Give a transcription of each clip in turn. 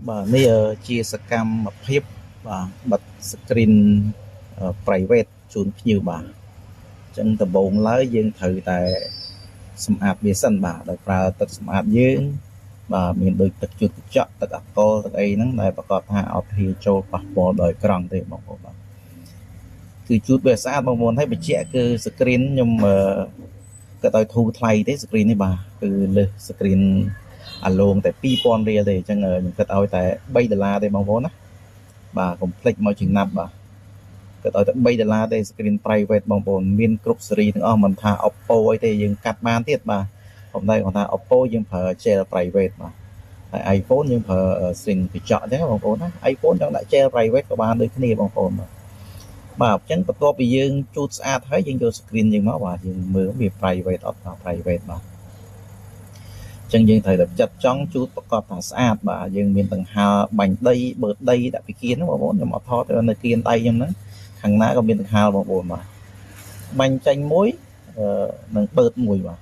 បាទនេះជាសកម្មភាពបាទបិទ screen private ជូនភ្ញៀវបាទអញ្ចឹងដំបូងឡើយយើងត្រូវតែសម្អាតវាសិនបាទដោយប្រើទឹកសម្អាតយើងបាទមានដូចទឹកជូតកញ្ចក់ទឹកអាល់កុលទឹកអីហ្នឹងដែលប្រកបថាអត់ហ៊ាចូលប៉ះពាល់ដោយក្រង់ទេបងប្អូនបាទគឺជូតវាស្អាតបងប្អូនហើយបញ្ជាក់គឺ screen ខ្ញុំក៏ឲ្យធូរថ្លៃទេ screen នេះបាទគឺលើស screen អាឡូងតែ2000រៀលទេអញ្ចឹងខ្ញុំគិតឲ្យតែ$3ទេបងប្អូនណាបាទកុំភ្លេចមកចំណាប់បាទគិតឲ្យតែ$3ទេ screen private បងប្អូនមានគ្រប់ស៊េរីទាំងអស់មិនថា Oppo អីទេយើងកាត់បានទៀតបាទผมតែគាត់ថា Oppo យើងប្រើ gel private បាទហើយ iPhone យើងប្រើ screen កញ្ចក់អញ្ចឹងបងប្អូនណា iPhone ចង់ដាក់ gel private ក៏បានដូចគ្នាបងប្អូនបាទអញ្ចឹងបន្ទាប់ពីយើងជូតស្អាតហើយយើងយក screen យើងមកបាទយើងមើលវា private អត់ថា private បាទចឹងយើងត្រូវតែចាត់ចង់ជូតប្រកបថាស្អាតបាទយើងមានដង្ហើបាញ់ដីបើដីដាក់ពីគៀនហ្នឹងបងប្អូនខ្ញុំអត់ថតទៅនៅគៀនដៃខ្ញុំហ្នឹងខាងណាក៏មានដង្ហើបងប្អូនបាទបាញ់ចេញមួយនឹងបឺតមួយបាទ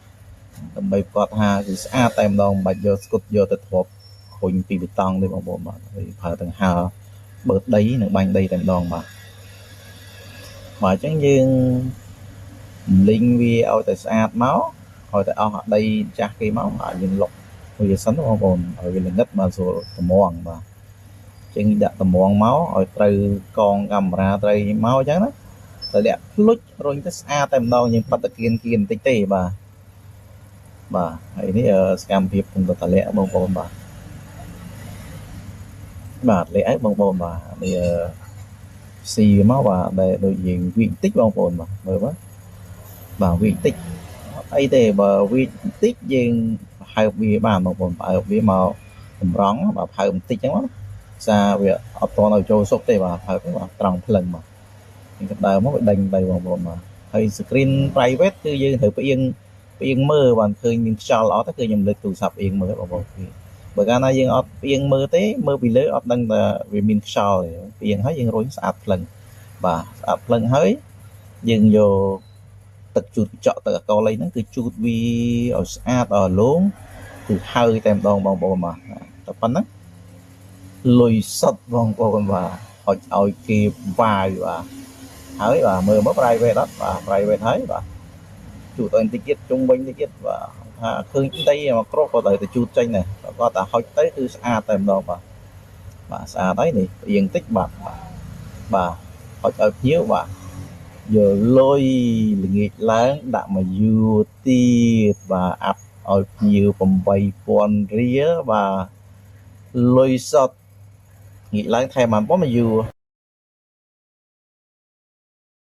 ដើម្បីប្រកបថាគឺស្អាតតែម្ដងមិនបាច់យកស្គុតយកទៅធ្លាប់រុញពីបេតុងទេបងប្អូនបាទហើយប្រើដង្ហើបឺតដីនិងបាញ់ដីតែម្ដងបាទអញ្ចឹងយើងលីងវាឲ្យតែស្អាតមកឲ្យតែអស់ដីចាស់គេមកហើយយើងលុបវាសិនបងប្អូនឲ្យវាល្ងិតបានស្រួលតម្រងបាទចឹងដាក់តម្រងមកឲ្យត្រូវកងកាមេរ៉ាត្រូវមកអញ្ចឹងណាទៅលាក់ភ្លុចរុញទៅស្អាតតែម្ដងយើងប៉ាត់តាគៀនបន្តិចទេបាទហើយនេះសកម្មភាពខ្ញុំទៅតលាក់បងប្អូនបាទលាក់ឲ្យបងប្អូនបាទនេះស៊ីមកបាទដែលដូចយើងវិបន្តិចបងប្អូនបាទមើលបាទវិបន្តិចអីទេបើវាបន្តិចយើងហៅវាបានបងប្អូនបើវាមកតម្រង់បាទហៅបន្តិចអញ្ចឹងណាសារវាអត់តឲ្យចូលសុកទេបាទហៅបាទត្រង់ភ្លឹងបាទយើងក៏ដើរមកវាដេញទៅបងប្អូនបាទហើយ screen private គឺយើងត្រូវផ្អៀងមើលបានឃើញមានខ្យល់អត់គឺខ្ញុំលើកទូរស័ព្ទផ្អៀងមើលបងប្អូនបើកាលណាយើងអត់ផ្អៀងមើលទេមើលពីលើអត់ដឹងថាវាមានខ្យល់ទេផ្អៀងហើយយើងរុញស្អាតភ្លឹងបាទស្អាតភ្លឹងហើយយើងយកទឹកជូតកញ្ចក់ទឹកអាល់កុលអីហ្នឹងគឺជូតវាឲ្យស្អាតឲ្យឡូងគឺហើយតែម្ដងបងប្អូនបាទតែប៉ុណ្ណឹងលុយសុទ្ធបងប្អូនបាទហុចឲ្យគេវាយបាទហើយបាទមើលមក private អត់បាទ private ហើយបាទជូតឲ្យបន្តិចទៀតជុំវិញបន្តិចទៀតបាទថាឃើញដីមកគ្របក៏ត្រូវតែជូតចេញដែរគាត់តែហុចទៅគឺស្អាតតែម្ដងបាទស្អាតហើយនេះផ្អៀងបន្តិចបាទហុចឲ្យភ្ញៀវបាទយកលុយល្ងាចឡើងដាក់មកយួរទៀតបាទអាប់ឲ្យភ្ញៀវ8000រៀលបាទលុយសុទ្ធងាកឡើងថែមបានប៉ុណ្ណឹងយួរ